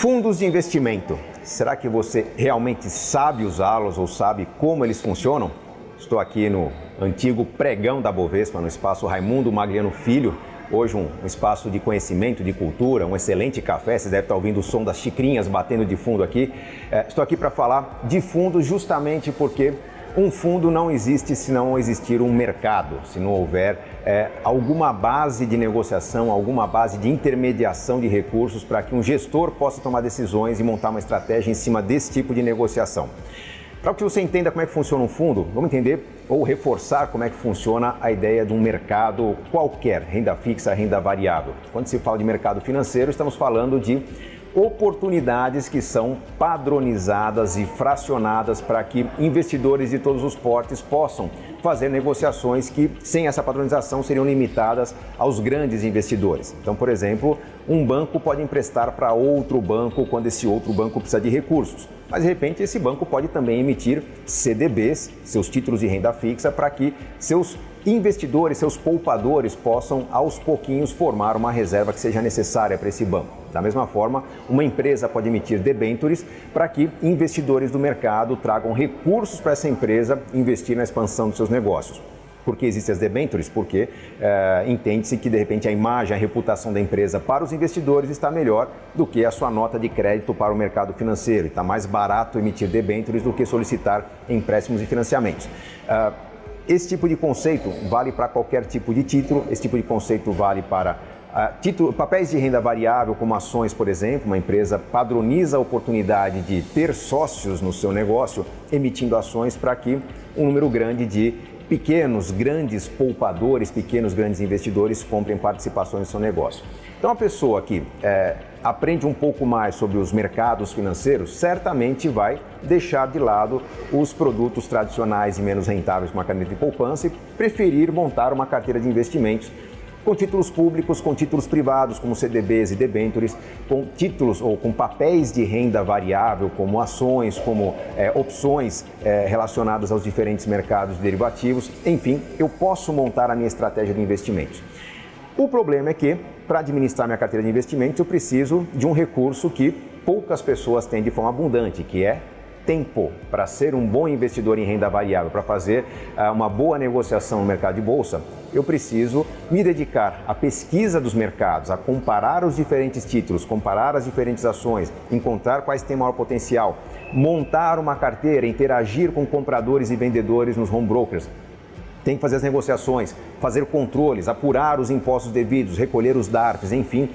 Fundos de investimento. Será que você realmente sabe usá-los ou sabe como eles funcionam? Estou aqui no antigo pregão da Bovespa, no espaço Raimundo Magliano Filho. Hoje um espaço de conhecimento, de cultura, um excelente café. Você deve estar ouvindo o som das xicrinhas batendo de fundo aqui. Estou aqui para falar de fundos justamente porque um fundo não existe se não existir um mercado, se não houver alguma base de negociação, alguma base de intermediação de recursos para que um gestor possa tomar decisões e montar uma estratégia em cima desse tipo de negociação. Para que você entenda como é que funciona um fundo, vamos entender ou reforçar como é que funciona a ideia de um mercado qualquer, renda fixa, renda variável. Quando se fala de mercado financeiro, estamos falando de oportunidades que são padronizadas e fracionadas para que investidores de todos os portes possam fazer negociações que, sem essa padronização, seriam limitadas aos grandes investidores. Então, por exemplo, um banco pode emprestar para outro banco quando esse outro banco precisa de recursos. Mas, de repente, esse banco pode também emitir CDBs, seus títulos de renda fixa, para que seus investidores, seus poupadores possam, aos pouquinhos, formar uma reserva que seja necessária para esse banco. Da mesma forma, uma empresa pode emitir debêntures para que investidores do mercado tragam recursos para essa empresa investir na expansão dos seus negócios. Por que existem as debêntures? Porque entende-se que, de repente, a imagem, a reputação da empresa para os investidores está melhor do que a sua nota de crédito para o mercado financeiro. Está mais barato emitir debêntures do que solicitar empréstimos e financiamentos. Esse tipo de conceito vale para qualquer tipo de título, esse tipo de conceito vale para papéis de renda variável, como ações, por exemplo. Uma empresa padroniza a oportunidade de ter sócios no seu negócio, emitindo ações para que um número grande de pequenos, grandes poupadores, pequenos, grandes investidores comprem participações no seu negócio. Então, a pessoa que aprende um pouco mais sobre os mercados financeiros, certamente vai deixar de lado os produtos tradicionais e menos rentáveis como a caderneta de poupança e preferir montar uma carteira de investimentos com títulos públicos, com títulos privados, como CDBs e debêntures, com títulos ou com papéis de renda variável, como ações, como opções relacionadas aos diferentes mercados de derivativos. Enfim, eu posso montar a minha estratégia de investimentos. O problema é que, para administrar minha carteira de investimentos, eu preciso de um recurso que poucas pessoas têm de forma abundante, que é tempo. Para ser um bom investidor em renda variável, para fazer uma boa negociação no mercado de bolsa, eu preciso me dedicar à pesquisa dos mercados, a comparar os diferentes títulos, comparar as diferentes ações, encontrar quais têm maior potencial, montar uma carteira, interagir com compradores e vendedores nos home brokers. Tem que fazer as negociações, fazer controles, apurar os impostos devidos, recolher os DARFs, enfim.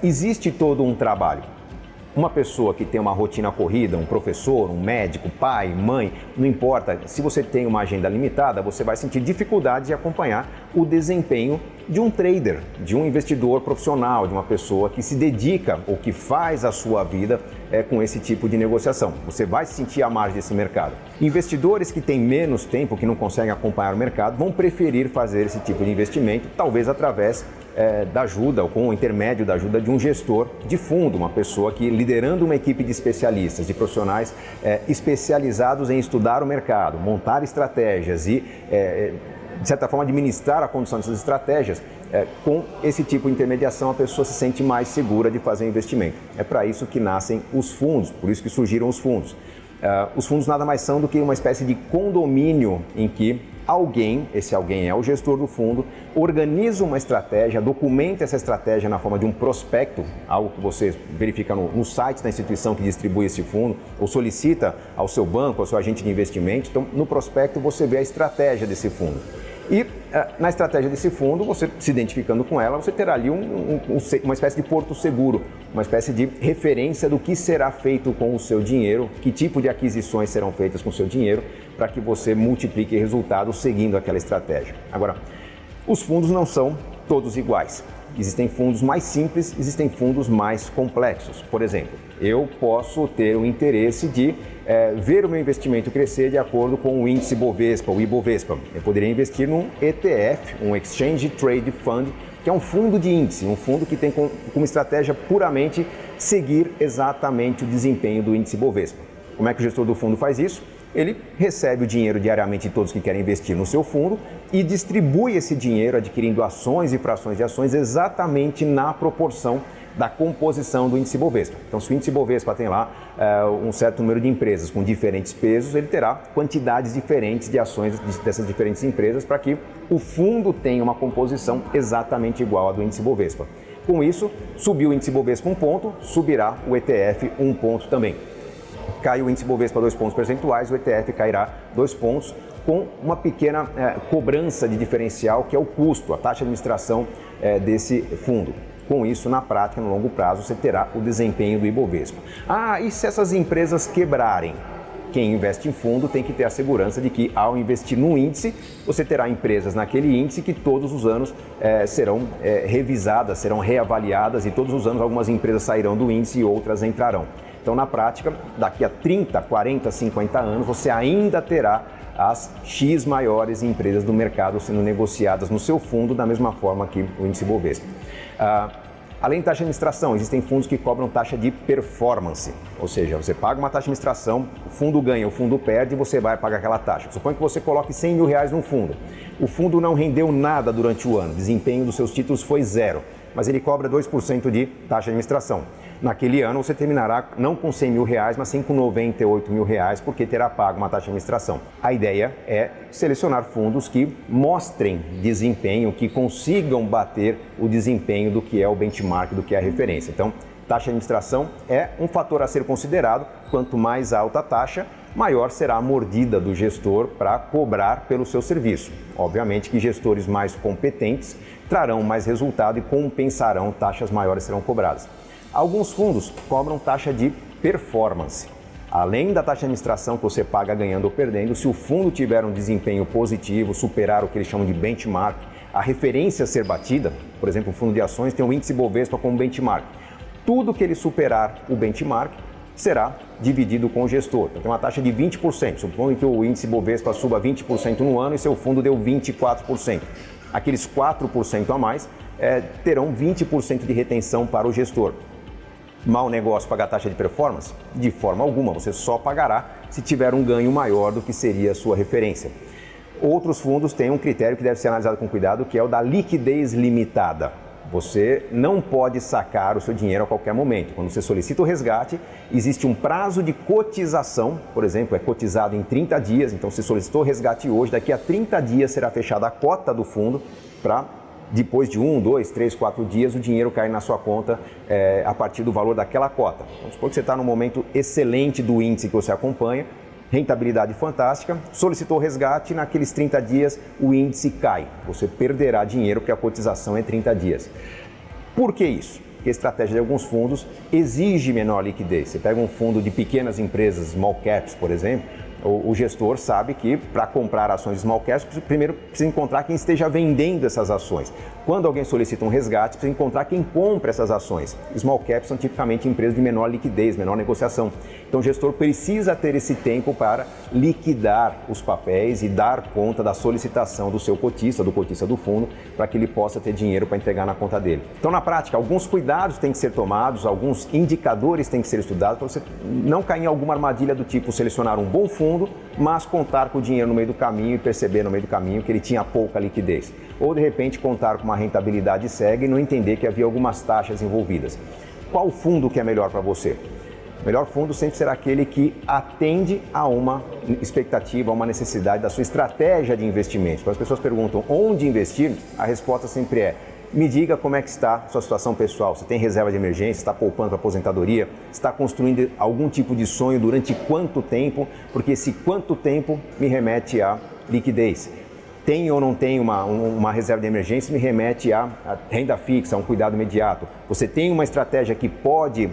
Existe todo um trabalho. Uma pessoa que tem uma rotina corrida, um professor, um médico, pai, mãe, não importa, se você tem uma agenda limitada, você vai sentir dificuldade de acompanhar o desempenho de um trader, de um investidor profissional, de uma pessoa que se dedica ou que faz a sua vida com esse tipo de negociação. Você vai se sentir à margem desse mercado. Investidores que têm menos tempo, que não conseguem acompanhar o mercado, vão preferir fazer esse tipo de investimento, talvez através da ajuda ou com o intermédio da ajuda de um gestor de fundo, uma pessoa que, liderando uma equipe de especialistas, de profissionais especializados em estudar o mercado, montar estratégias e, de certa forma, administrar a condução dessas estratégias. Com esse tipo de intermediação, a pessoa se sente mais segura de fazer investimento. É para isso que nascem os fundos, por isso que surgiram os fundos. Os fundos nada mais são do que uma espécie de condomínio em que alguém, esse alguém é o gestor do fundo, organiza uma estratégia, documenta essa estratégia na forma de um prospecto, algo que você verifica no site da instituição que distribui esse fundo, ou solicita ao seu banco, ao seu agente de investimento. Então, no prospecto você vê a estratégia desse fundo. E na estratégia desse fundo, você se identificando com ela, você terá ali uma espécie de porto seguro, uma espécie de referência do que será feito com o seu dinheiro, que tipo de aquisições serão feitas com o seu dinheiro, para que você multiplique resultados seguindo aquela estratégia. Agora, os fundos não são todos iguais. Existem fundos mais simples, existem fundos mais complexos. Por exemplo, eu posso ter o interesse de ver o meu investimento crescer de acordo com o índice Bovespa, o Ibovespa. Eu poderia investir num ETF, um Exchange Trade Fund, que é um fundo de índice, um fundo que tem como estratégia puramente seguir exatamente o desempenho do índice Bovespa. Como é que o gestor do fundo faz isso? ele recebe o dinheiro diariamente de todos que querem investir no seu fundo e distribui esse dinheiro adquirindo ações e frações de ações exatamente na proporção da composição do índice Bovespa. Então, se o índice Bovespa tem lá um certo número de empresas com diferentes pesos, ele terá quantidades diferentes de ações dessas diferentes empresas para que o fundo tenha uma composição exatamente igual à do índice Bovespa. Com isso, subiu o índice Bovespa 1 ponto, subirá o ETF 1 ponto também. Caiu o índice Bovespa 2 pontos percentuais, o ETF cairá 2 pontos, com uma pequena cobrança de diferencial, que é o custo, a taxa de administração desse fundo. Com isso, na prática, no longo prazo, você terá o desempenho do Ibovespa. E se essas empresas quebrarem? Quem investe em fundo tem que ter a segurança de que, ao investir no índice, você terá empresas naquele índice que todos os anos serão revisadas, serão reavaliadas, e todos os anos algumas empresas sairão do índice e outras entrarão. Então, na prática, daqui a 30, 40, 50 anos, você ainda terá as X maiores empresas do mercado sendo negociadas no seu fundo da mesma forma que o índice Bovespa. Além de taxa de administração, existem fundos que cobram taxa de performance, ou seja, você paga uma taxa de administração, o fundo ganha, o fundo perde e você vai pagar aquela taxa. Suponha que você coloque R$100 mil num fundo. O fundo não rendeu nada durante o ano, o desempenho dos seus títulos foi zero, mas ele cobra 2% de taxa de administração. Naquele ano você terminará não com R$100 mil, mas sim com R$98 mil, porque terá pago uma taxa de administração. A ideia é selecionar fundos que mostrem desempenho, que consigam bater o desempenho do que é o benchmark, do que é a referência. Então, taxa de administração é um fator a ser considerado. Quanto mais alta a taxa, maior será a mordida do gestor para cobrar pelo seu serviço. Obviamente que gestores mais competentes trarão mais resultado e compensarão, taxas maiores serão cobradas. Alguns fundos cobram taxa de performance. Além da taxa de administração que você paga ganhando ou perdendo, se o fundo tiver um desempenho positivo, superar o que eles chamam de benchmark, a referência a ser batida, por exemplo, o fundo de ações tem o índice Bovespa como benchmark. Tudo que ele superar o benchmark será dividido com o gestor. Então, tem uma taxa de 20%. Suponha que o índice Bovespa suba 20% no ano e seu fundo deu 24%. Aqueles 4% a mais terão 20% de retenção para o gestor. Mau negócio pagar taxa de performance? De forma alguma, você só pagará se tiver um ganho maior do que seria a sua referência. Outros fundos têm um critério que deve ser analisado com cuidado, que é o da liquidez limitada. Você não pode sacar o seu dinheiro a qualquer momento. Quando você solicita o resgate, existe um prazo de cotização, por exemplo, é cotizado em 30 dias, então você solicitou o resgate hoje, daqui a 30 dias será fechada a cota do fundo para depois de 1, 2, 3, 4 dias, o dinheiro cai na sua conta a partir do valor daquela cota. Vamos supor que você está num momento excelente do índice que você acompanha, rentabilidade fantástica, solicitou o resgate, naqueles 30 dias o índice cai. Você perderá dinheiro porque a cotização é 30 dias. Por que isso? Porque a estratégia de alguns fundos exige menor liquidez. Você pega um fundo de pequenas empresas, small caps, por exemplo, o gestor sabe que para comprar ações de small caps, primeiro precisa encontrar quem esteja vendendo essas ações. Quando alguém solicita um resgate, precisa encontrar quem compra essas ações. Small caps são tipicamente empresas de menor liquidez, menor negociação. Então o gestor precisa ter esse tempo para liquidar os papéis e dar conta da solicitação do seu cotista, do cotista do fundo, para que ele possa ter dinheiro para entregar na conta dele. Então, na prática, alguns cuidados têm que ser tomados, alguns indicadores têm que ser estudados para você não cair em alguma armadilha do tipo selecionar um bom fundo, mas contar com o dinheiro no meio do caminho e perceber no meio do caminho que ele tinha pouca liquidez. Ou, de repente, contar com uma rentabilidade cega e não entender que havia algumas taxas envolvidas. Qual fundo que é melhor para você? O melhor fundo sempre será aquele que atende a uma expectativa, a uma necessidade da sua estratégia de investimento. Quando as pessoas perguntam onde investir, a resposta sempre é: me diga como é que está a sua situação pessoal. Você tem reserva de emergência, está poupando para aposentadoria, está construindo algum tipo de sonho durante quanto tempo? Porque esse quanto tempo me remete à liquidez. Tem ou não tem uma reserva de emergência, me remete à renda fixa, a um cuidado imediato. Você tem uma estratégia que pode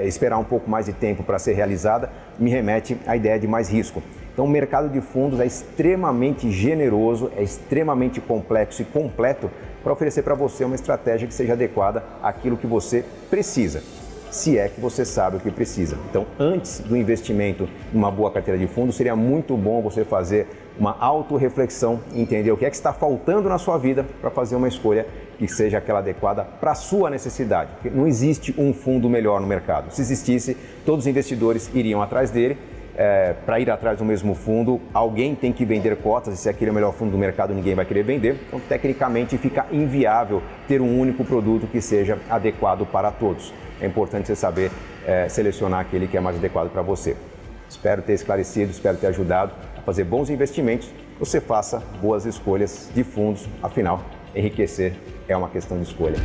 esperar um pouco mais de tempo para ser realizada, me remete à ideia de mais risco. Então, o mercado de fundos é extremamente generoso, é extremamente complexo e completo para oferecer para você uma estratégia que seja adequada àquilo que você precisa, se é que você sabe o que precisa. Então, antes do investimento em uma boa carteira de fundos, seria muito bom você fazer uma autorreflexão e entender o que é que está faltando na sua vida para fazer uma escolha que seja aquela adequada para a sua necessidade. Porque não existe um fundo melhor no mercado. Se existisse, todos os investidores iriam atrás dele para ir atrás do mesmo fundo, alguém tem que vender cotas, e se aquele é o melhor fundo do mercado, ninguém vai querer vender. Então, tecnicamente, fica inviável ter um único produto que seja adequado para todos. É importante você saber selecionar aquele que é mais adequado para você. Espero ter esclarecido, espero ter ajudado a fazer bons investimentos. Você faça boas escolhas de fundos, afinal, enriquecer é uma questão de escolha.